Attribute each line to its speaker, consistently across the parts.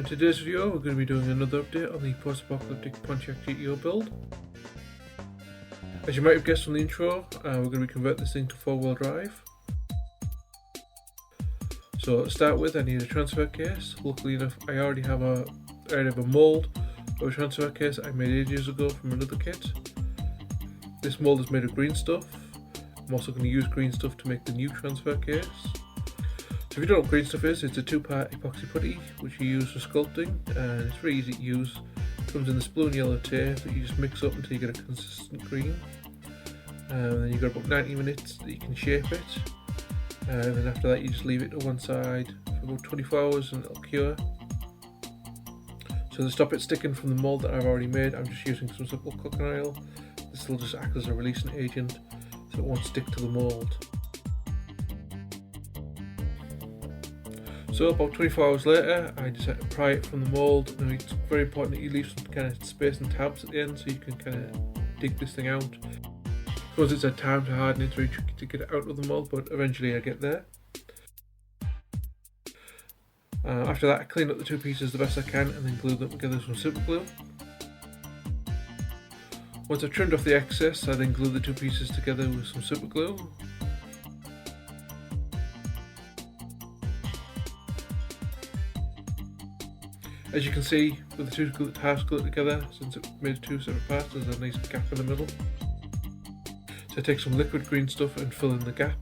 Speaker 1: In today's video we're going to be doing another update on the post-apocalyptic Pontiac GTO build. As you might have guessed from the intro, we're going to be converting this thing to 4-wheel drive. So to start with, I need a transfer case. Luckily enough, I already have a mould of a transfer case I made ages ago from another kit. This mould is made of green stuff. I'm also going to use green stuff to make the new transfer case. So if you don't know what green stuff is, it's a 2-part epoxy putty which you use for sculpting, and it's very easy to use. It comes in this blue and yellow tape that you just mix up until you get a consistent green. And then you've got about 90 minutes that you can shape it, and then after that you just leave it to one side for about 24 hours and it'll cure. So to stop it sticking from the mould that I've already made, I'm just using some simple cooking oil. This will just act as a releasing agent so it won't stick to the mould. So about 24 hours later, I just had to pry it from the mould. Now it's very important that you leave some kind of space and tabs at the end so you can kind of dig this thing out. So once it's had time to harden, it's very tricky to get it out of the mould, but eventually I get there. After that, I clean up the two pieces the best I can and then glue them together with some super glue. Once I've trimmed off the excess, I then glue the two pieces together with some super glue. As you can see, with the two halves glued together, since it made two separate parts, there's a nice gap in the middle. So I take some liquid green stuff and fill in the gap.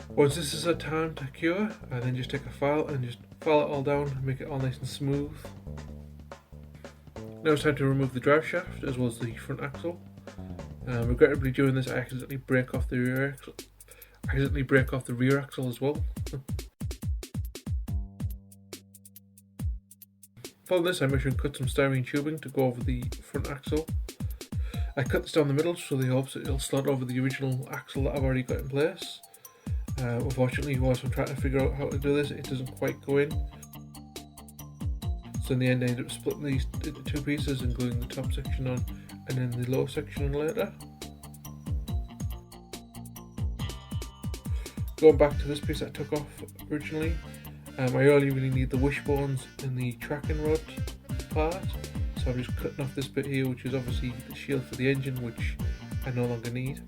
Speaker 1: Once this has had time to cure, I then just take a file and just file it all down and make it all nice and smooth. Now it's time to remove the drive shaft as well as the front axle. Regrettably, doing this I accidentally break off the rear axle as well. Following this, I measure and cut some styrene tubing to go over the front axle. I cut this down the middle so the hopes that it'll slot over the original axle that I've already got in place. Unfortunately, whilst I'm trying to figure out how to do this, it doesn't quite go in. So in the end I ended up splitting these into two pieces and gluing the top section on and then the lower section on later. Going back to this piece I took off originally, I only really need the wishbones and the tracking rod part, so I'm just cutting off this bit here, which is obviously the shield for the engine, which I no longer need.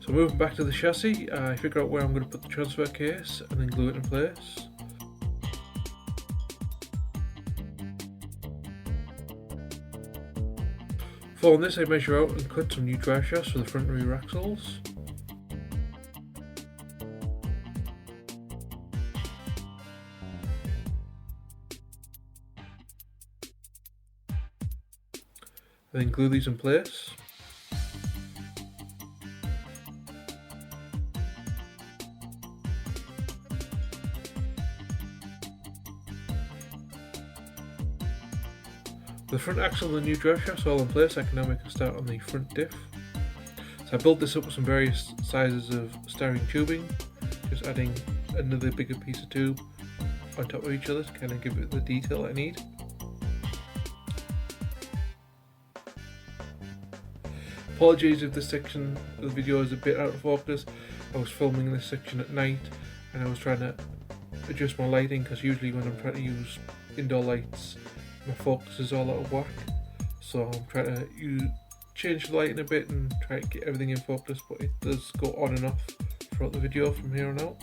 Speaker 1: So moving back to the chassis, I figure out where I'm going to put the transfer case and then glue it in place. Following this, I measure out and cut some new drive shafts for the front and rear axles. I then glue these in place. The front axle and the new drive shafts are all in place. I can now make a start on the front diff. So I built this up with some various sizes of styrene tubing, just adding another bigger piece of tube on top of each other to kind of give it the detail I need. Apologies if this section of the video is a bit out of focus. I was filming this section at night and I was trying to adjust my lighting, because usually when I'm trying to use indoor lights my focus is all out of whack, so I'm trying to change the lighting a bit and try to get everything in focus, but it does go on and off throughout the video from here on out.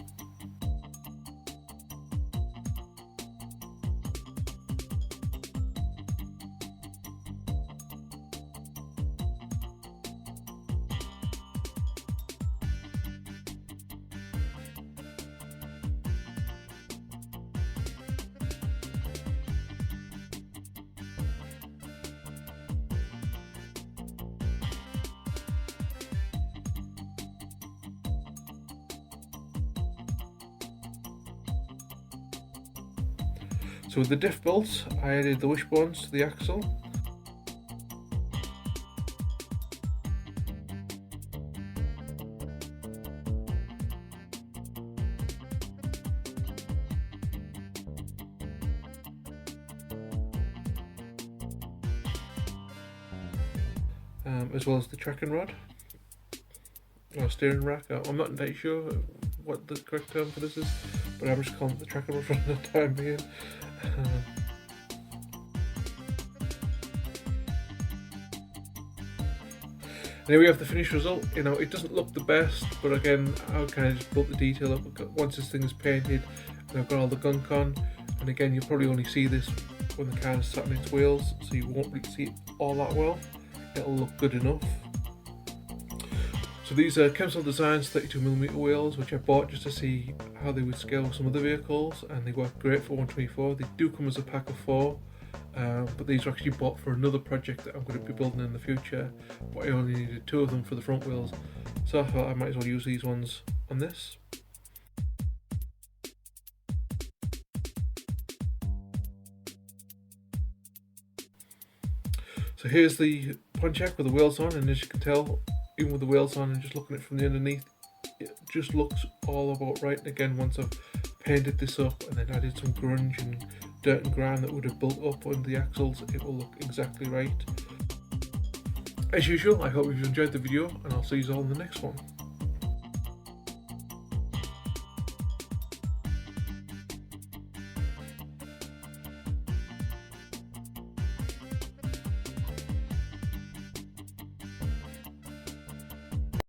Speaker 1: So with the diff bolts, I added the wishbones to the axle. as well as the tracking rod or steering rack. I'm not entirely sure what the correct term for this is, but I'm just calling it the tracking rod for the time being. And here we have the finished result. You know, it doesn't look the best, but again, I kind of just built the detail up. Once this thing is painted and I've got all the gunk on, and again, you'll probably only see this when the car is sat on its wheels, so you won't really see it all that well. It'll look good enough. So these are Chemsol Designs 32mm wheels, which I bought just to see how they would scale with some other vehicles, and they work great for 124. They do come as a pack of 4. But these were actually bought for another project that I'm going to be building in the future, but I only needed 2 of them for the front wheels, so I thought I might as well use these ones on this. So here's the Pontiac with the wheels on, and as you can tell, even with the wheels on and just looking at it from the underneath, it just looks all about right. And again, once I've painted this up and then added some grunge and dirt and grime that would have built up under the axles, it will look exactly right. As usual, I hope you've enjoyed the video, and I'll see you all in the next one.